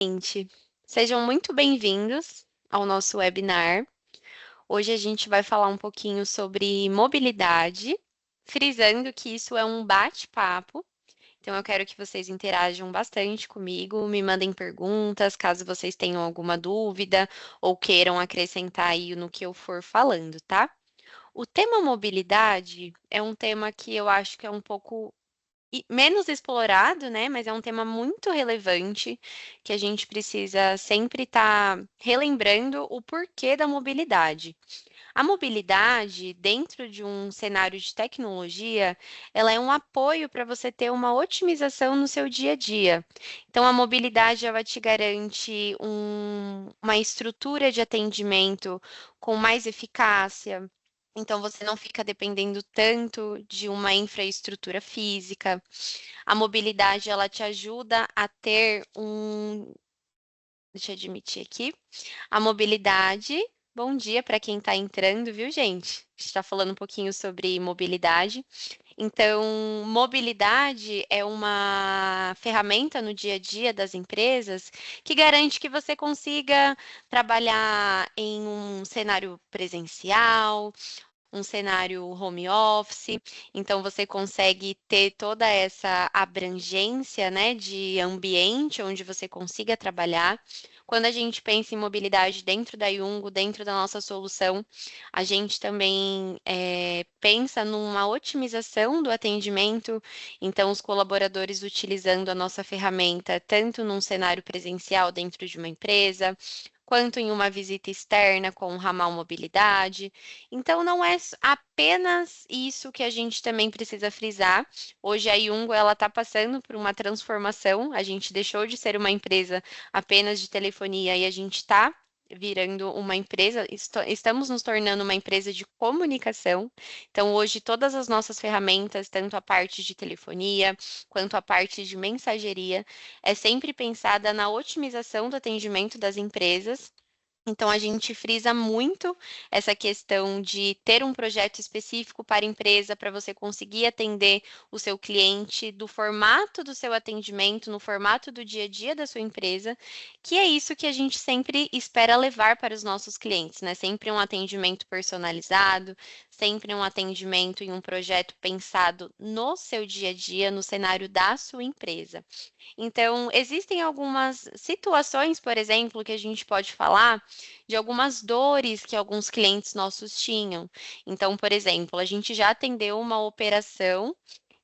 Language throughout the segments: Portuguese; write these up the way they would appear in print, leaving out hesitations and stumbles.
Gente, sejam muito bem-vindos ao nosso webinar. Hoje a gente vai falar um pouquinho sobre mobilidade, frisando que isso é um bate-papo. Então, eu quero que vocês interajam bastante comigo, me mandem perguntas, caso vocês tenham alguma dúvida ou queiram acrescentar aí no que eu for falando, tá? O tema mobilidade é um tema que eu acho que é um pouco menos explorado, né? Mas é um tema muito relevante que a gente precisa sempre estar relembrando o porquê da mobilidade. A mobilidade, dentro de um cenário de tecnologia, ela é um apoio para você ter uma otimização no seu dia a dia. Então, a mobilidade ela te garante uma estrutura de atendimento com mais eficácia. Então, você não fica dependendo tanto de uma infraestrutura física. A mobilidade, ela te ajuda a ter deixa eu admitir aqui. A mobilidade, bom dia para quem está entrando, viu, gente? A gente está falando um pouquinho sobre mobilidade. Então, mobilidade é uma ferramenta no dia a dia das empresas que garante que você consiga trabalhar em um cenário presencial, um cenário home office, então você consegue ter toda essa abrangência, né, de ambiente onde você consiga trabalhar. Quando a gente pensa em mobilidade dentro da Yungo, dentro da nossa solução, a gente também pensa numa otimização do atendimento, então os colaboradores utilizando a nossa ferramenta tanto num cenário presencial dentro de uma empresa, quanto em uma visita externa com o ramal mobilidade. Então, não é apenas isso que a gente também precisa frisar. Hoje a Yungo ela está passando por uma transformação. A gente deixou de ser uma empresa apenas de telefonia e a gente está virando uma empresa, estamos nos tornando uma empresa de comunicação. Então, hoje, todas as nossas ferramentas, tanto a parte de telefonia quanto a parte de mensageria, é sempre pensada na otimização do atendimento das empresas. Então, a gente frisa muito essa questão de ter um projeto específico para a empresa, para você conseguir atender o seu cliente, do formato do seu atendimento, no formato do dia a dia da sua empresa, que é isso que a gente sempre espera levar para os nossos clientes, né? Sempre um atendimento personalizado, sempre um atendimento em um projeto pensado no seu dia a dia, no cenário da sua empresa. Então, existem algumas situações, por exemplo, que a gente pode falar de algumas dores que alguns clientes nossos tinham. Então, por exemplo, a gente já atendeu uma operação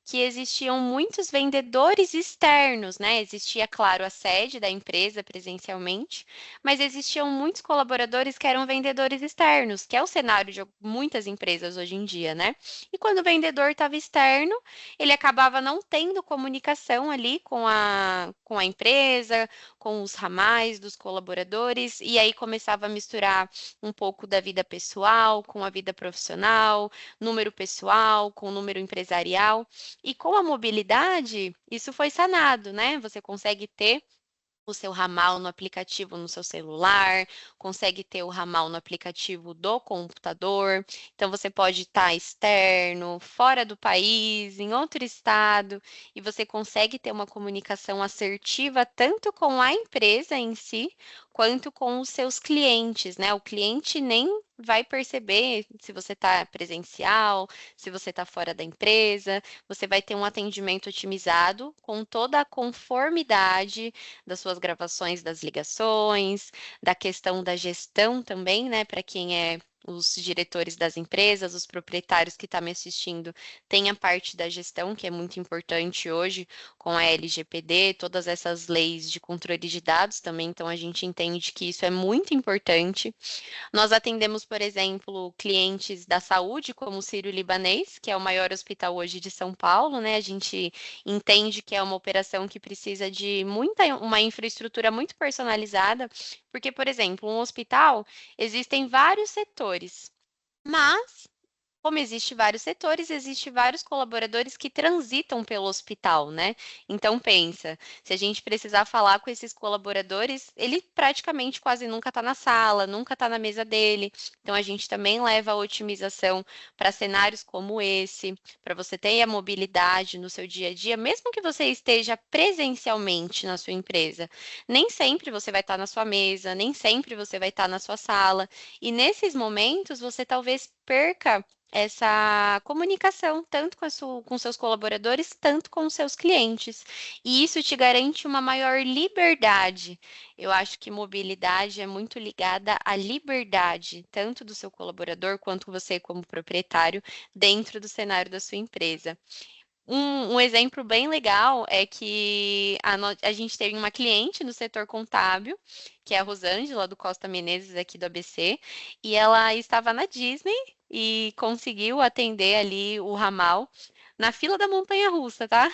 que existiam muitos vendedores externos, né? Existia, claro, a sede da empresa presencialmente, mas existiam muitos colaboradores que eram vendedores externos, que é o cenário de muitas empresas hoje em dia, né? E quando o vendedor estava externo, ele acabava não tendo comunicação ali com a empresa, com os ramais dos colaboradores, e aí começava a misturar um pouco da vida pessoal com a vida profissional, número pessoal com número empresarial. E com a mobilidade, isso foi sanado, né? Você consegue ter o seu ramal no aplicativo no seu celular, consegue ter o ramal no aplicativo do computador. Então, você pode estar externo, fora do país, em outro estado, e você consegue ter uma comunicação assertiva tanto com a empresa em si, quanto com os seus clientes, né? O cliente nem vai perceber se você está presencial, se você está fora da empresa, você vai ter um atendimento otimizado com toda a conformidade das suas gravações das ligações, da questão da gestão também, né? Para quem é os diretores das empresas, os proprietários que estão me assistindo, tem a parte da gestão, que é muito importante hoje, com a LGPD, todas essas leis de controle de dados também, então a gente entende que isso é muito importante. Nós atendemos, por exemplo, clientes da saúde, como o Sírio-Libanês, que é o maior hospital hoje de São Paulo, né? A gente entende que é uma operação que precisa de uma infraestrutura muito personalizada, porque, por exemplo, um hospital existem vários setores, mas Como existe vários setores, existe vários colaboradores que transitam pelo hospital, né. Então pensa, se a gente precisar falar com esses colaboradores, ele praticamente quase nunca está na sala, nunca está na mesa dele, então a gente também leva a otimização para cenários como esse, para você ter a mobilidade no seu dia a dia, mesmo que você esteja presencialmente na sua empresa. Nem sempre você vai estar na sua mesa, nem sempre você vai estar na sua sala, e nesses momentos você talvez perca essa comunicação, tanto com seus colaboradores, tanto com os seus clientes. E isso te garante uma maior liberdade. Eu acho que mobilidade é muito ligada à liberdade, tanto do seu colaborador quanto você como proprietário, dentro do cenário da sua empresa. Um exemplo bem legal é que a gente teve uma cliente no setor contábil, que é a Rosângela, do Costa Menezes, aqui do ABC, e ela estava na Disney e conseguiu atender ali o ramal na fila da montanha-russa, tá?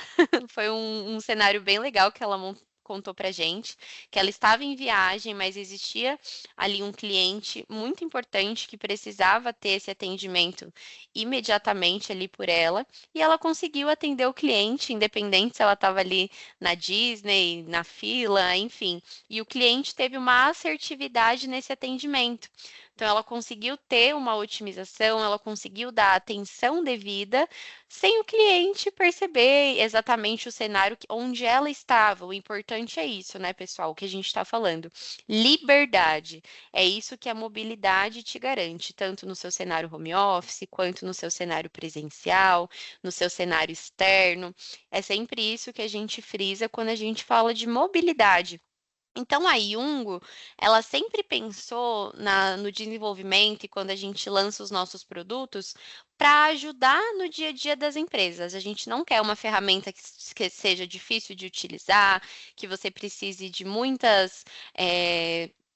Foi um cenário bem legal que ela contou pra gente, que ela estava em viagem, mas existia ali um cliente muito importante que precisava ter esse atendimento imediatamente ali por ela, e ela conseguiu atender o cliente, independente se ela estava ali na Disney, na fila, enfim. E o cliente teve uma assertividade nesse atendimento. Então, ela conseguiu ter uma otimização, ela conseguiu dar a atenção devida, sem o cliente perceber exatamente o cenário onde ela estava. O importante é isso, né, pessoal? O que a gente está falando. Liberdade. É isso que a mobilidade te garante, tanto no seu cenário home office, quanto no seu cenário presencial, no seu cenário externo. É sempre isso que a gente frisa quando a gente fala de mobilidade. Então a Yungo, ela sempre pensou no desenvolvimento e quando a gente lança os nossos produtos, para ajudar no dia a dia das empresas. A gente não quer uma ferramenta que seja difícil de utilizar, que você precise de muitas,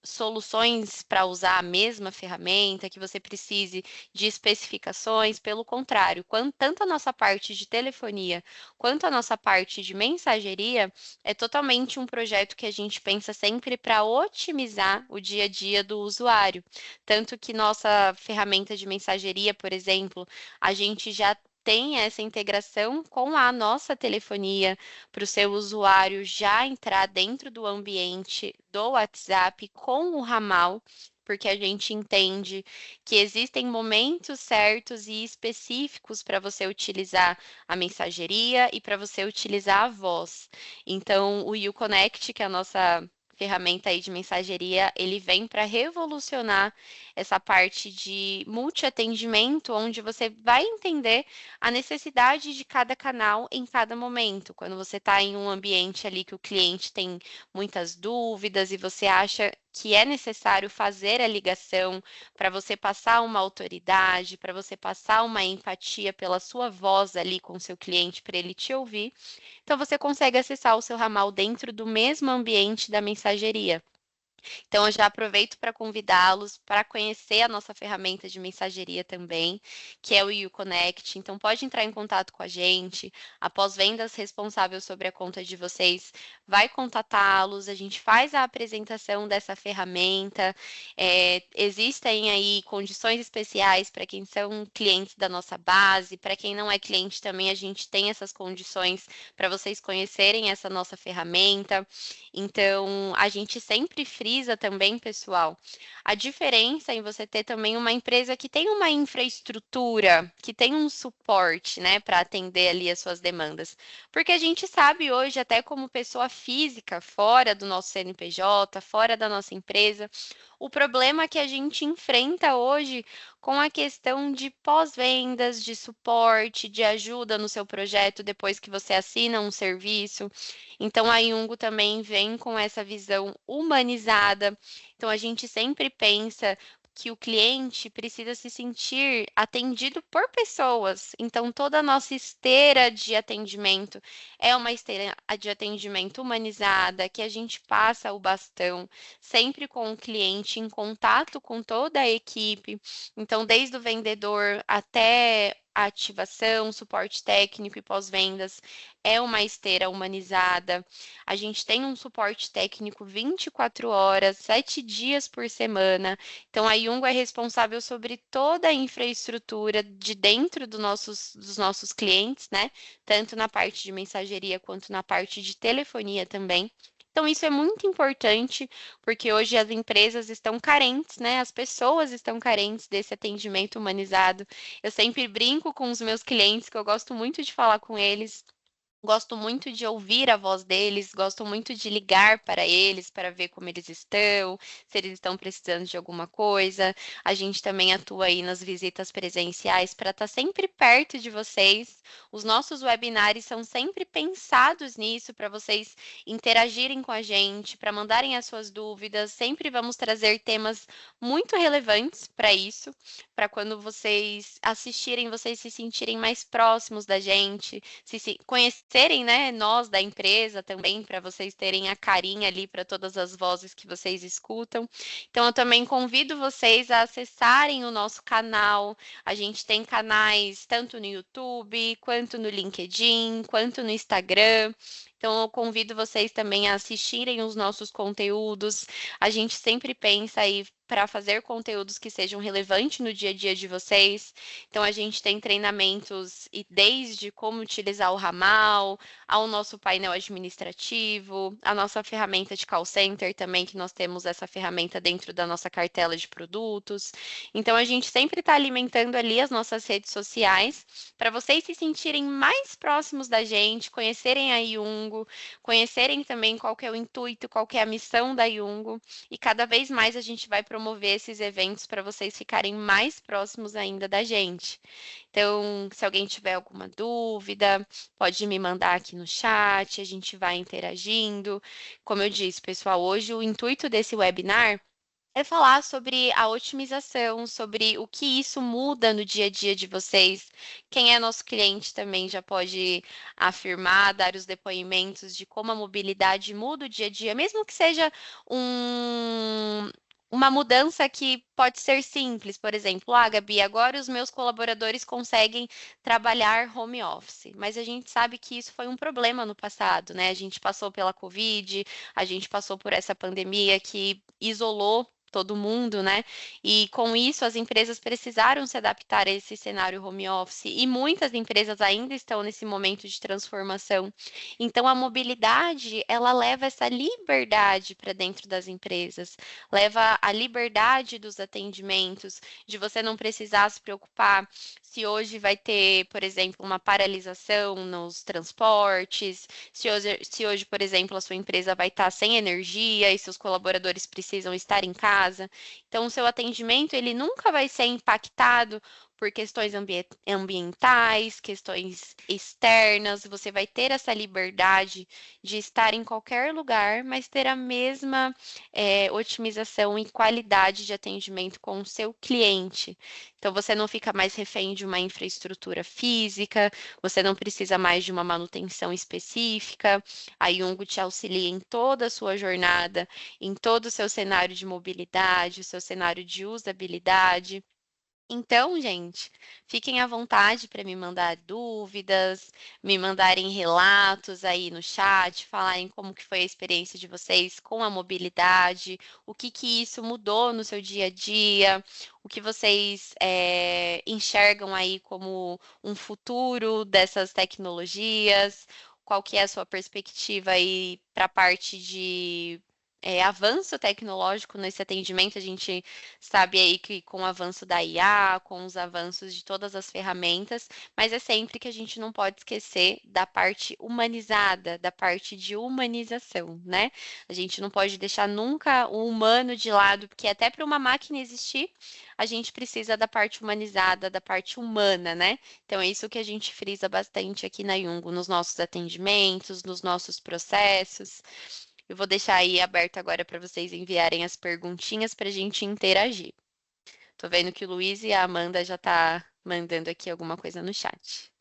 soluções para usar a mesma ferramenta, que você precise de especificações, pelo contrário, tanto a nossa parte de telefonia, quanto a nossa parte de mensageria, é totalmente um projeto que a gente pensa sempre para otimizar o dia a dia do usuário. Tanto que nossa ferramenta de mensageria, por exemplo, a gente já tem essa integração com a nossa telefonia para o seu usuário já entrar dentro do ambiente do WhatsApp com o ramal, porque a gente entende que existem momentos certos e específicos para você utilizar a mensageria e para você utilizar a voz. Então, o YouConnect, que é a nossa ferramenta aí de mensageria, ele vem para revolucionar essa parte de multiatendimento, onde você vai entender a necessidade de cada canal em cada momento. Quando você está em um ambiente ali que o cliente tem muitas dúvidas e você acha que é necessário fazer a ligação para você passar uma autoridade, para você passar uma empatia pela sua voz ali com o seu cliente, para ele te ouvir. Então, você consegue acessar o seu ramal dentro do mesmo ambiente da mensageria. Então, eu já aproveito para convidá-los para conhecer a nossa ferramenta de mensageria também, que é o YouConnect. Então, pode entrar em contato com a gente. A pós-vendas responsável sobre a conta de vocês vai contatá-los. A gente faz a apresentação dessa ferramenta. Existem aí condições especiais para quem são clientes da nossa base. Para quem não é cliente também, a gente tem essas condições para vocês conhecerem essa nossa ferramenta. Então, a gente sempre frisa também, pessoal, a diferença em você ter também uma empresa que tem uma infraestrutura, que tem um suporte, né, para atender ali as suas demandas. Porque a gente sabe hoje, até como pessoa física, fora do nosso CNPJ, fora da nossa empresa, o problema que a gente enfrenta hoje com a questão de pós-vendas, de suporte, de ajuda no seu projeto depois que você assina um serviço. Então, a Yungo também vem com essa visão humanizada. Então, a gente sempre pensa que o cliente precisa se sentir atendido por pessoas. Então, toda a nossa esteira de atendimento é uma esteira de atendimento humanizada, que a gente passa o bastão sempre com o cliente, em contato com toda a equipe. Então, desde o vendedor até a ativação, suporte técnico e pós-vendas é uma esteira humanizada. A gente tem um suporte técnico 24 horas, 7 dias por semana. Então, a Yungo é responsável sobre toda a infraestrutura de dentro dos nossos clientes, né? Tanto na parte de mensageria quanto na parte de telefonia também. Então, isso é muito importante, porque hoje as empresas estão carentes, né? As pessoas estão carentes desse atendimento humanizado. Eu sempre brinco com os meus clientes, que eu gosto muito de falar com eles. Gosto muito de ouvir a voz deles, gosto muito de ligar para eles para ver como eles estão, se eles estão precisando de alguma coisa. A gente também atua aí nas visitas presenciais para estar sempre perto de vocês. Os nossos webinários são sempre pensados nisso, para vocês interagirem com a gente, para mandarem as suas dúvidas. Sempre vamos trazer temas muito relevantes para isso, para quando vocês assistirem, vocês se sentirem mais próximos da gente, se conhecerem, né, nós da empresa também, para vocês terem a carinha ali para todas as vozes que vocês escutam. Então, eu também convido vocês a acessarem o nosso canal. A gente tem canais tanto no YouTube, quanto no LinkedIn, quanto no Instagram. Então, eu convido vocês também a assistirem os nossos conteúdos. A gente sempre pensa aí para fazer conteúdos que sejam relevantes no dia a dia de vocês. Então, a gente tem treinamentos e desde como utilizar o ramal, ao nosso painel administrativo, a nossa ferramenta de call center também, que nós temos essa ferramenta dentro da nossa cartela de produtos. Então, a gente sempre está alimentando ali as nossas redes sociais para vocês se sentirem mais próximos da gente, conhecerem a Yungo, conhecerem também qual que é o intuito, qual que é a missão da Yungo, e cada vez mais a gente vai promover esses eventos para vocês ficarem mais próximos ainda da gente. Então, se alguém tiver alguma dúvida, pode me mandar aqui no chat, a gente vai interagindo. Como eu disse, pessoal, hoje o intuito desse webinar é falar sobre a otimização, sobre o que isso muda no dia a dia de vocês. Quem é nosso cliente também já pode afirmar, dar os depoimentos de como a mobilidade muda o dia a dia, mesmo que seja uma mudança que pode ser simples, por exemplo, Gabi, agora os meus colaboradores conseguem trabalhar home office, mas a gente sabe que isso foi um problema no passado, né? A gente passou pela Covid, a gente passou por essa pandemia que isolou todo mundo, né? E com isso as empresas precisaram se adaptar a esse cenário home office e muitas empresas ainda estão nesse momento de transformação. Então a mobilidade, ela leva essa liberdade para dentro das empresas, leva a liberdade dos atendimentos, de você não precisar se preocupar se hoje vai ter, por exemplo, uma paralisação nos transportes, se hoje, por exemplo, a sua empresa vai estar sem energia e seus colaboradores precisam estar em casa. Então, o seu atendimento, ele nunca vai ser impactado por questões ambientais, questões externas, você vai ter essa liberdade de estar em qualquer lugar, mas ter a mesma otimização e qualidade de atendimento com o seu cliente. Então, você não fica mais refém de uma infraestrutura física, você não precisa mais de uma manutenção específica. A Yungo te auxilia em toda a sua jornada, em todo o seu cenário de mobilidade, o seu cenário de usabilidade. Então, gente, fiquem à vontade para me mandar dúvidas, me mandarem relatos aí no chat, falarem como que foi a experiência de vocês com a mobilidade, o que que isso mudou no seu dia a dia, o que vocês enxergam aí como um futuro dessas tecnologias, qual que é a sua perspectiva aí para a parte de avanço tecnológico nesse atendimento. A gente sabe aí que com o avanço da IA, com os avanços de todas as ferramentas, mas é sempre que a gente não pode esquecer da parte humanizada, da parte de humanização, né? A gente não pode deixar nunca o humano de lado, porque até para uma máquina existir, a gente precisa da parte humanizada, da parte humana, né? Então é isso que a gente frisa bastante aqui na Yungo, nos nossos atendimentos, nos nossos processos. Eu vou deixar aí aberto agora para vocês enviarem as perguntinhas para a gente interagir. Tô vendo que o Luiz e a Amanda já tá mandando aqui alguma coisa no chat.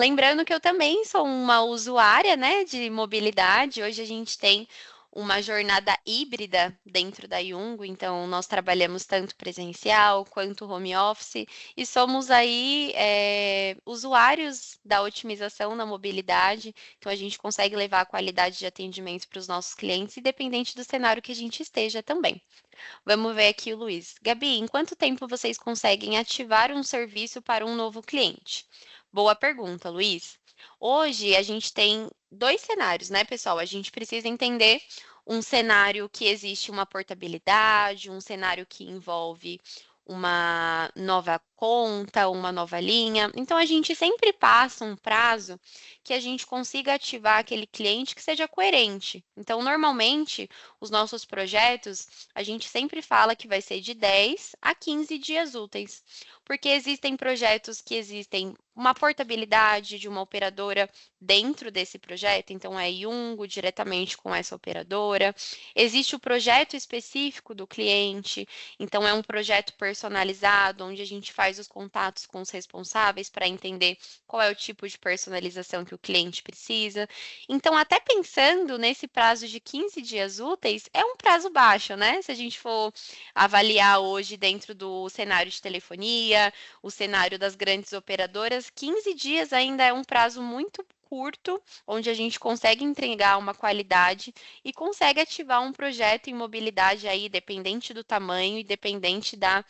Lembrando que eu também sou uma usuária, né, de mobilidade. Hoje a gente tem uma jornada híbrida dentro da Yungo, então nós trabalhamos tanto presencial quanto home office e somos aí usuários da otimização na mobilidade, então a gente consegue levar a qualidade de atendimento para os nossos clientes, independente do cenário que a gente esteja também. Vamos ver aqui o Luiz. Gabi, em quanto tempo vocês conseguem ativar um serviço para um novo cliente? Boa pergunta, Luiz. Hoje a gente tem dois cenários, né, pessoal? A gente precisa entender um cenário que existe uma portabilidade, um cenário que envolve uma nova conta, uma nova linha. Então a gente sempre passa um prazo que a gente consiga ativar aquele cliente que seja coerente. Então, normalmente, os nossos projetos a gente sempre fala que vai ser de 10 a 15 dias úteis, porque existem projetos que existem uma portabilidade de uma operadora dentro desse projeto, então é Yungo diretamente com essa operadora. Existe o projeto específico do cliente, então é um projeto personalizado, onde a gente faz os contatos com os responsáveis para entender qual é o tipo de personalização que o cliente precisa. Então, até pensando nesse prazo de 15 dias úteis, é um prazo baixo, né? Se a gente for avaliar hoje dentro do cenário de telefonia, o cenário das grandes operadoras, 15 dias ainda é um prazo muito curto, onde a gente consegue entregar uma qualidade e consegue ativar um projeto em mobilidade aí, dependente do tamanho e dependente da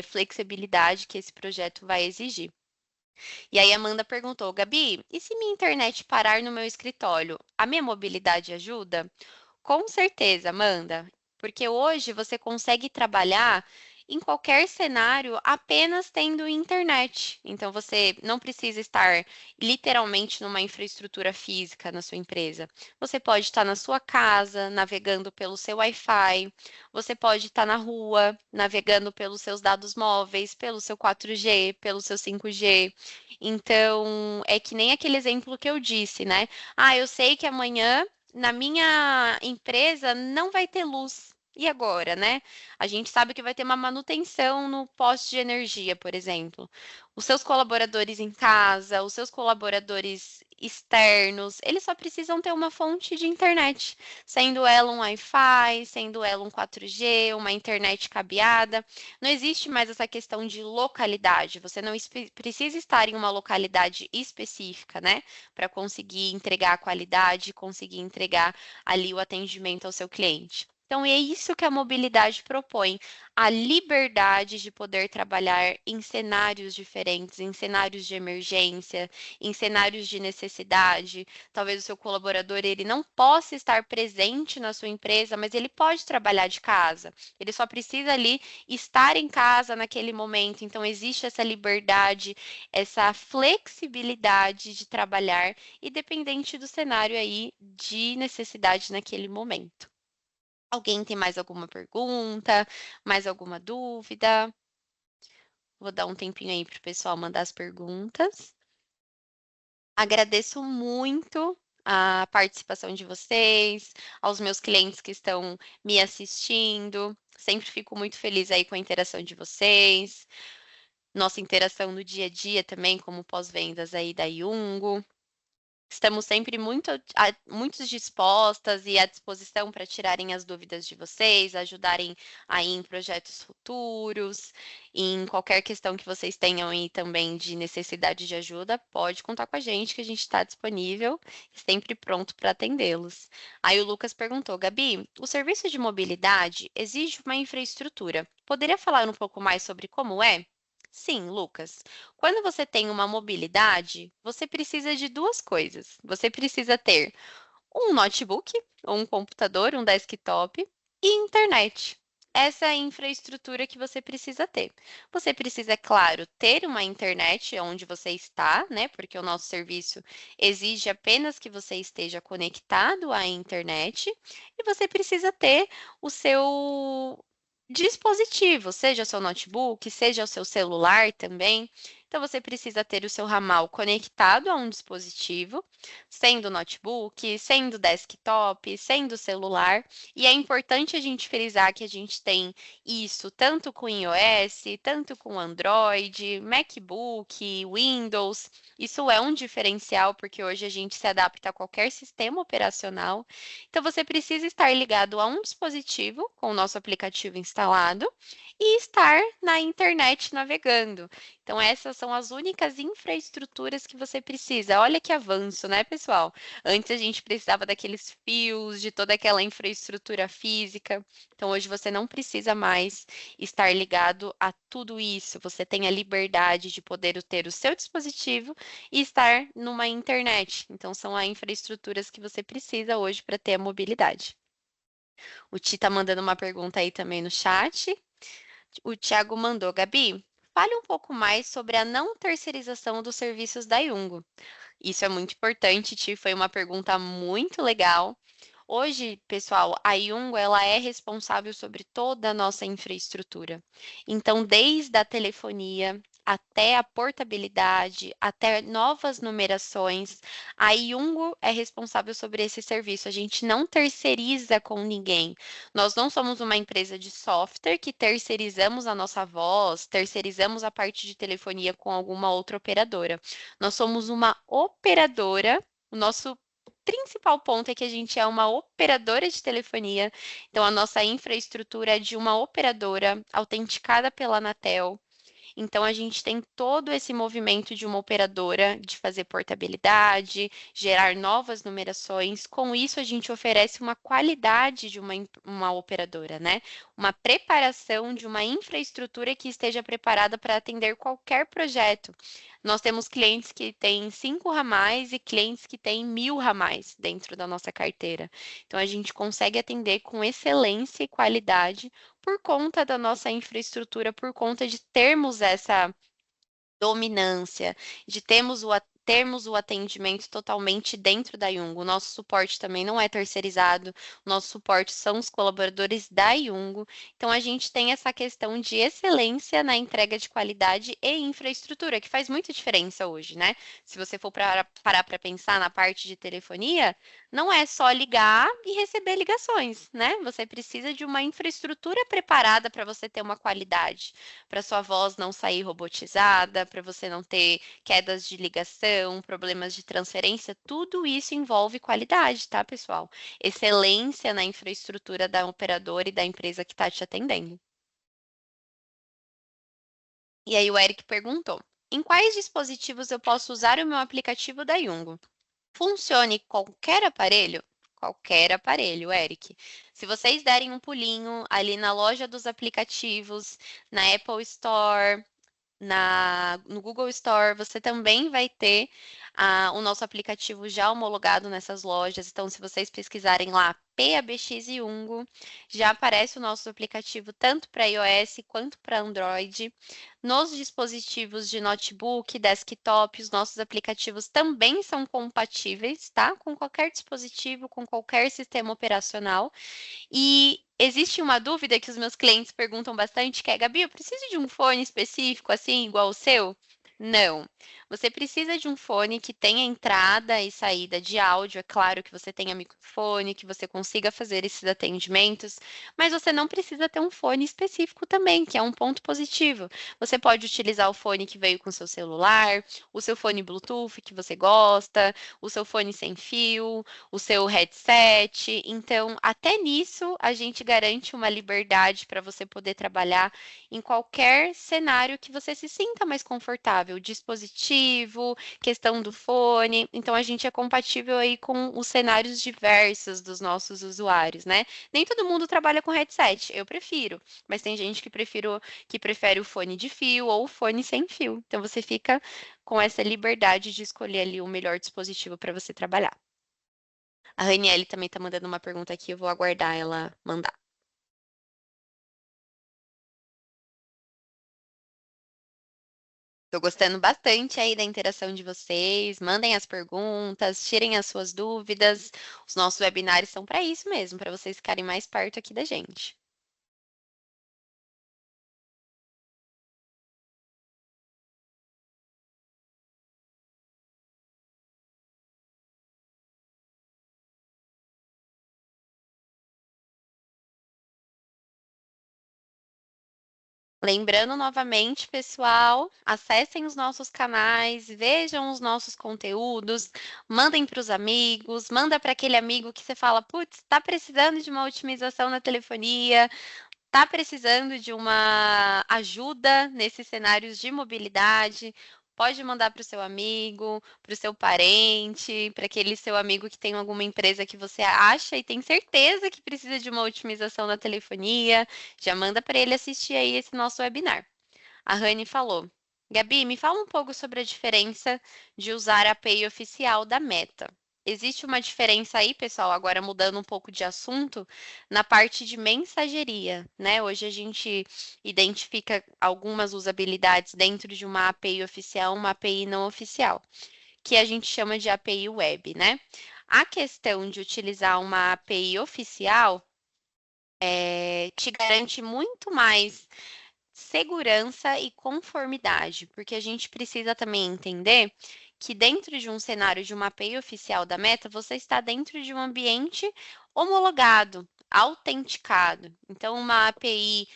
flexibilidade que esse projeto vai exigir. E aí a Amanda perguntou, Gabi, e se minha internet parar no meu escritório, a minha mobilidade ajuda? Com certeza, Amanda, porque hoje você consegue trabalhar em qualquer cenário apenas tendo internet. Então você não precisa estar literalmente numa infraestrutura física na sua empresa. Você pode estar na sua casa, navegando pelo seu Wi-Fi, você pode estar na rua, navegando pelos seus dados móveis, pelo seu 4G, pelo seu 5G. Então, é que nem aquele exemplo que eu disse, né? Ah, eu sei que amanhã na minha empresa não vai ter luz. E agora, né? A gente sabe que vai ter uma manutenção no poste de energia, por exemplo. Os seus colaboradores em casa, os seus colaboradores externos, eles só precisam ter uma fonte de internet, sendo ela um Wi-Fi, sendo ela um 4G, uma internet cabeada. Não existe mais essa questão de localidade. Você não precisa estar em uma localidade específica, né? Para conseguir entregar a qualidade, conseguir entregar ali o atendimento ao seu cliente. Então, é isso que a mobilidade propõe, a liberdade de poder trabalhar em cenários diferentes, em cenários de emergência, em cenários de necessidade. Talvez o seu colaborador ele não possa estar presente na sua empresa, mas ele pode trabalhar de casa. Ele só precisa ali estar em casa naquele momento. Então, existe essa liberdade, essa flexibilidade de trabalhar, independente do cenário aí de necessidade naquele momento. Alguém tem mais alguma pergunta? Mais alguma dúvida? Vou dar um tempinho aí para o pessoal mandar as perguntas. Agradeço muito a participação de vocês, aos meus clientes que estão me assistindo. Sempre fico muito feliz aí com a interação de vocês. Nossa interação no dia a dia também, como pós-vendas aí da Yungo. Estamos sempre muito dispostas e à disposição para tirarem as dúvidas de vocês, ajudarem aí em projetos futuros, em qualquer questão que vocês tenham aí também de necessidade de ajuda, pode contar com a gente que a gente está disponível e sempre pronto para atendê-los. Aí o Lucas perguntou, Gabi, o serviço de mobilidade exige uma infraestrutura. Poderia falar um pouco mais sobre como é? Sim, Lucas. Quando você tem uma mobilidade, você precisa de duas coisas. Você precisa ter um notebook, ou um computador, um desktop e internet. Essa é a infraestrutura que você precisa ter. Você precisa, é claro, ter uma internet onde você está, né? Porque o nosso serviço exige apenas que você esteja conectado à internet, e você precisa ter o seu dispositivo, seja o seu notebook, seja o seu celular também. Então, você precisa ter o seu ramal conectado a um dispositivo, sendo notebook, sendo desktop, sendo celular. E é importante a gente frisar que a gente tem isso tanto com iOS, tanto com Android, MacBook, Windows. Isso é um diferencial porque hoje a gente se adapta a qualquer sistema operacional. Então, você precisa estar ligado a um dispositivo com o nosso aplicativo instalado e estar na internet navegando. Então, essas são as únicas infraestruturas que você precisa. Olha que avanço, né, pessoal? Antes a gente precisava daqueles fios, de toda aquela infraestrutura física. Então, hoje você não precisa mais estar ligado a tudo isso. Você tem a liberdade de poder ter o seu dispositivo e estar numa internet. Então, são as infraestruturas que você precisa hoje para ter a mobilidade. O Ti está mandando uma pergunta aí também no chat. O Thiago mandou, Gabi, fale um pouco mais sobre a não terceirização dos serviços da Yungo. Isso é muito importante, Ti, foi uma pergunta muito legal. Hoje, pessoal, a Yungo ela é responsável sobre toda a nossa infraestrutura. Então, desde a telefonia até a portabilidade, até novas numerações, a Yungo é responsável sobre esse serviço. A gente não terceiriza com ninguém. Nós não somos uma empresa de software que terceirizamos a nossa voz, terceirizamos a parte de telefonia com alguma outra operadora. Nós somos uma operadora. O nosso principal ponto é que a gente é uma operadora de telefonia, então a nossa infraestrutura é de uma operadora autenticada pela Anatel. Então, a gente tem todo esse movimento de uma operadora de fazer portabilidade, gerar novas numerações. Com isso, a gente oferece uma qualidade de uma operadora, né? Uma preparação de uma infraestrutura que esteja preparada para atender qualquer projeto. Nós temos clientes que têm 5 ramais e clientes que têm 1.000 ramais dentro da nossa carteira. Então, a gente consegue atender com excelência e qualidade por conta da nossa infraestrutura, por conta de termos essa dominância, de termos o atendimento totalmente dentro da Yungo. O nosso suporte também não é terceirizado, o nosso suporte são os colaboradores da Yungo. Então, a gente tem essa questão de excelência na entrega de qualidade e infraestrutura, que faz muita diferença hoje, né? Se você for parar para pensar na parte de telefonia, não é só ligar e receber ligações, né? Você precisa de uma infraestrutura preparada para você ter uma qualidade, para sua voz não sair robotizada, para você não ter quedas de ligação, problemas de transferência, tudo isso envolve qualidade, tá, pessoal? Excelência na infraestrutura da operadora e da empresa que está te atendendo. E aí o Eric perguntou: em quais dispositivos eu posso usar o meu aplicativo da Yungo? Funcione em qualquer aparelho? Qualquer aparelho, Eric. Se vocês derem um pulinho ali na loja dos aplicativos, na Apple Store, no Google Store, você também vai ter o nosso aplicativo já homologado nessas lojas. Então, se vocês pesquisarem lá PABX e Ungo, já aparece o nosso aplicativo tanto para iOS quanto para Android. Nos dispositivos de notebook, desktop, os nossos aplicativos também são compatíveis, tá? Com qualquer dispositivo, com qualquer sistema operacional. E existe uma dúvida que os meus clientes perguntam bastante, que é, Gabi, eu preciso de um fone específico, assim, igual o seu? Não. Você precisa de um fone que tenha entrada e saída de áudio. É claro que você tenha microfone, que você consiga fazer esses atendimentos, mas você não precisa ter um fone específico também, que é um ponto positivo. Você pode utilizar o fone que veio com seu celular, o seu fone Bluetooth que você gosta, o seu fone sem fio, o seu headset. Então, até nisso, a gente garante uma liberdade para você poder trabalhar em qualquer cenário que você se sinta mais confortável. Dispositivo, questão do fone. Então, a gente é compatível aí com os cenários diversos dos nossos usuários, né? Nem todo mundo trabalha com headset, eu prefiro, mas tem gente que prefere o fone de fio ou o fone sem fio. Então, você fica com essa liberdade de escolher ali o melhor dispositivo para você trabalhar. A Raniele também está mandando uma pergunta aqui, eu vou aguardar ela mandar. Estou gostando bastante aí da interação de vocês. Mandem as perguntas, tirem as suas dúvidas. Os nossos webinários são para isso mesmo, para vocês ficarem mais perto aqui da gente. Lembrando novamente, pessoal, acessem os nossos canais, vejam os nossos conteúdos, mandem para os amigos, manda para aquele amigo que você fala, putz, está precisando de uma otimização na telefonia, está precisando de uma ajuda nesses cenários de mobilidade, pode mandar para o seu amigo, para o seu parente, para aquele seu amigo que tem alguma empresa que você acha e tem certeza que precisa de uma otimização na telefonia, já manda para ele assistir aí esse nosso webinar. A Rani falou: Gabi, me fala um pouco sobre a diferença de usar a API oficial da Meta. Existe uma diferença aí, pessoal, agora mudando um pouco de assunto, na parte de mensageria, né? Hoje a gente identifica algumas usabilidades dentro de uma API oficial, uma API não oficial, que a gente chama de API web, né? A questão de utilizar uma API oficial te garante muito mais segurança e conformidade, porque a gente precisa também entender que dentro de um cenário de uma API oficial da Meta, você está dentro de um ambiente homologado, autenticado. Então, uma API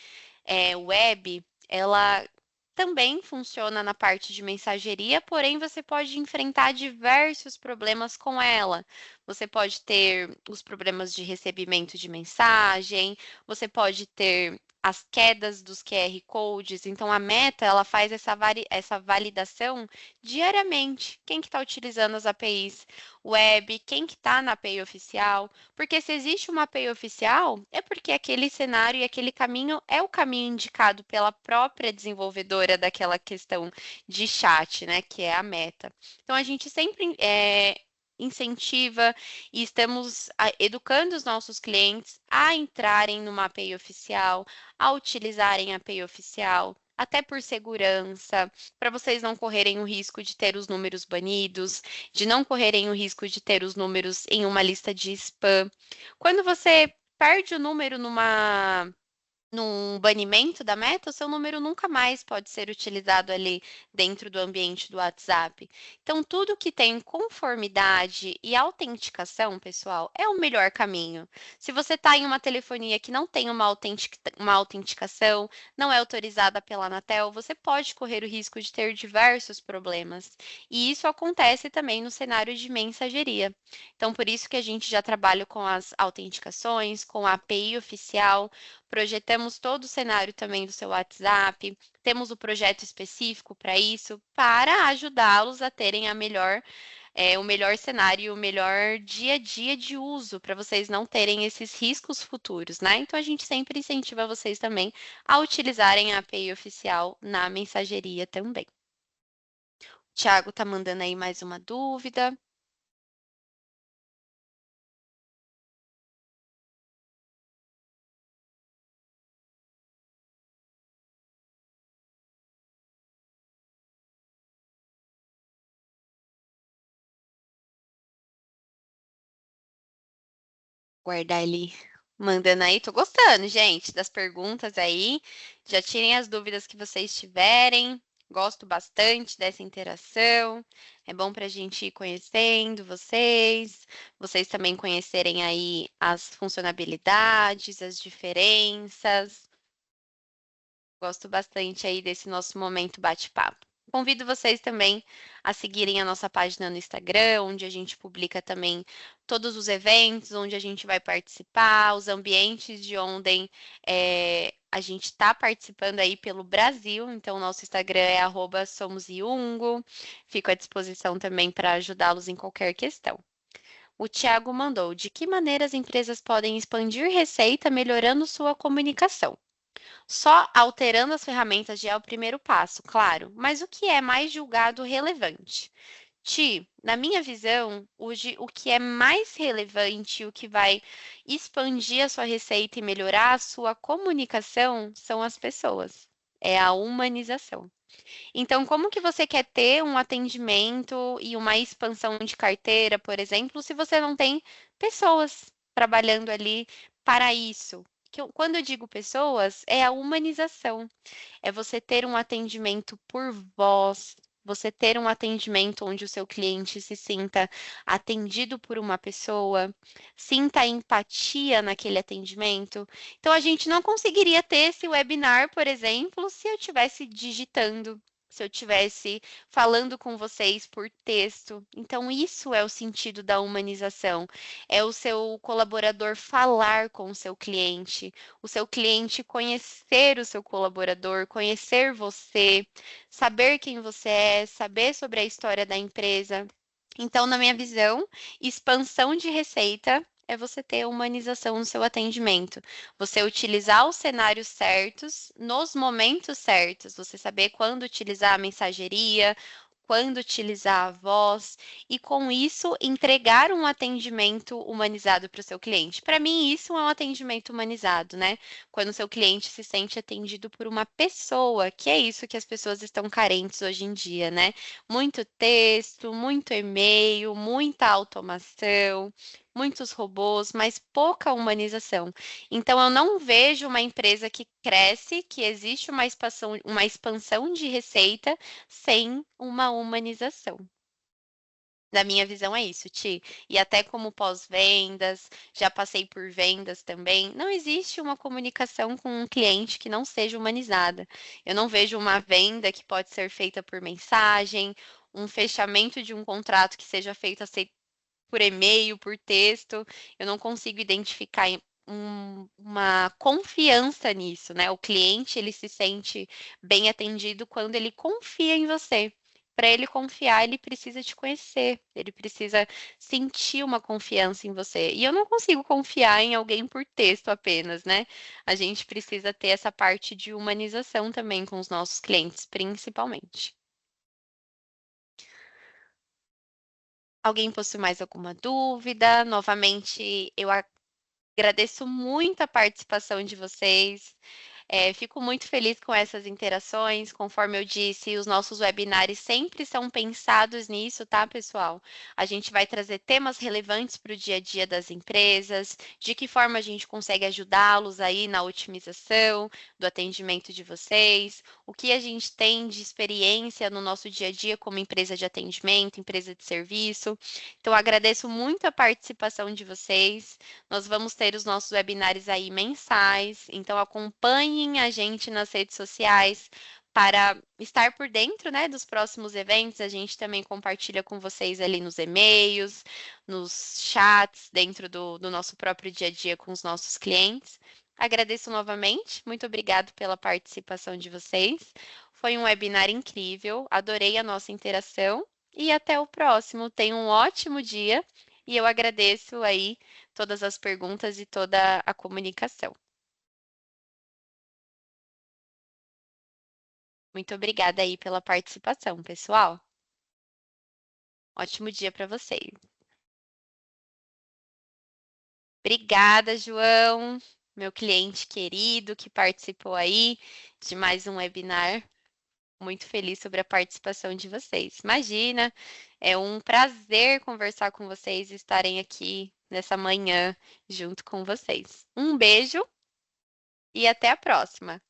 web, ela também funciona na parte de mensageria, porém você pode enfrentar diversos problemas com ela. Você pode ter os problemas de recebimento de mensagem, você pode ter as quedas dos QR codes. Então a Meta ela faz essa validação diariamente. Quem que está utilizando as APIs web, quem que está na API oficial? Porque se existe uma API oficial, é porque aquele cenário e aquele caminho é o caminho indicado pela própria desenvolvedora daquela questão de chat, né? Que é a Meta. Então a gente sempre incentiva e estamos educando os nossos clientes a entrarem numa API oficial, a utilizarem a API oficial, até por segurança, para vocês não correrem o risco de ter os números banidos, de não correrem o risco de ter os números em uma lista de spam. Quando você perde o número num banimento da Meta, o seu número nunca mais pode ser utilizado ali dentro do ambiente do WhatsApp. Então, tudo que tem conformidade e autenticação, pessoal, é o melhor caminho. Se você está em uma telefonia que não tem uma autenticação, não é autorizada pela Anatel, você pode correr o risco de ter diversos problemas. E isso acontece também no cenário de mensageria. Então, por isso que a gente já trabalha com as autenticações, com a API oficial, projetamos todo o cenário também do seu WhatsApp, temos o projeto específico para isso, para ajudá-los a terem o melhor cenário, o melhor dia a dia de uso, para vocês não terem esses riscos futuros, né? Então a gente sempre incentiva vocês também a utilizarem a API oficial na mensageria também. O Thiago tá mandando aí mais uma dúvida. Guardar ele mandando aí. Tô gostando, gente, das perguntas aí. Já tirem as dúvidas que vocês tiverem. Gosto bastante dessa interação. É bom para a gente ir conhecendo vocês também conhecerem aí as funcionalidades, as diferenças. Gosto bastante aí desse nosso momento bate-papo. Convido vocês também a seguirem a nossa página no Instagram, onde a gente publica também todos os eventos, onde a gente vai participar, os ambientes de onde a gente está participando aí pelo Brasil. Então, nosso Instagram é @somosiungo. Fico à disposição também para ajudá-los em qualquer questão. O Tiago mandou: de que maneira as empresas podem expandir receita melhorando sua comunicação? Só alterando as ferramentas já é o primeiro passo, claro, mas o que é mais julgado relevante? Ti, na minha visão, hoje o que é mais relevante, o que vai expandir a sua receita e melhorar a sua comunicação são as pessoas. É a humanização. Então, como que você quer ter um atendimento e uma expansão de carteira, por exemplo, se você não tem pessoas trabalhando ali para isso? Quando eu digo pessoas, é a humanização. É você ter um atendimento por voz, você ter um atendimento onde o seu cliente se sinta atendido por uma pessoa, sinta empatia naquele atendimento. Então, a gente não conseguiria ter esse webinar, por exemplo, se eu tivesse digitando, se eu tivesse falando com vocês por texto. Então, isso é o sentido da humanização. É o seu colaborador falar com o seu cliente conhecer o seu colaborador, conhecer você, saber quem você é, saber sobre a história da empresa. Então, na minha visão, expansão de receita é você ter humanização no seu atendimento. Você utilizar os cenários certos, nos momentos certos, você saber quando utilizar a mensageria, quando utilizar a voz, e com isso entregar um atendimento humanizado para o seu cliente. Para mim, isso é um atendimento humanizado, né? Quando o seu cliente se sente atendido por uma pessoa, que é isso que as pessoas estão carentes hoje em dia, né? Muito texto, muito e-mail, muita automação, muitos robôs, mas pouca humanização. Então, eu não vejo uma empresa que cresce, que existe uma expansão de receita sem uma humanização. Da minha visão é isso, Ti. E até como pós-vendas, já passei por vendas também, não existe uma comunicação com um cliente que não seja humanizada. Eu não vejo uma venda que pode ser feita por mensagem, um fechamento de um contrato que seja feito por e-mail, por texto. Eu não consigo identificar uma confiança nisso, né? O cliente, ele se sente bem atendido quando ele confia em você. Para ele confiar, ele precisa te conhecer, ele precisa sentir uma confiança em você. E eu não consigo confiar em alguém por texto apenas, né? A gente precisa ter essa parte de humanização também com os nossos clientes, principalmente. Alguém possui mais alguma dúvida? Novamente, eu agradeço muito a participação de vocês. Fico muito feliz com essas interações. Conforme eu disse, os nossos webinários sempre são pensados nisso, tá, pessoal? A gente vai trazer temas relevantes para o dia a dia das empresas, de que forma a gente consegue ajudá-los aí na otimização do atendimento de vocês, o que a gente tem de experiência no nosso dia a dia como empresa de atendimento, empresa de serviço. Então, agradeço muito a participação de vocês. Nós vamos ter os nossos webinários aí mensais, então acompanhem a gente nas redes sociais para estar por dentro, né, dos próximos eventos. A gente também compartilha com vocês ali nos e-mails, nos chats, dentro do nosso próprio dia a dia com os nossos clientes. Agradeço novamente, muito obrigado pela participação de vocês. Foi um webinar incrível, adorei a nossa interação e até o próximo. Tenha um ótimo dia e eu agradeço aí todas as perguntas e toda a comunicação. Muito obrigada aí pela participação, pessoal. Ótimo dia para vocês. Obrigada, João, meu cliente querido que participou aí de mais um webinar. Muito feliz sobre a participação de vocês. Imagina, é um prazer conversar com vocês e estarem aqui nessa manhã junto com vocês. Um beijo e até a próxima.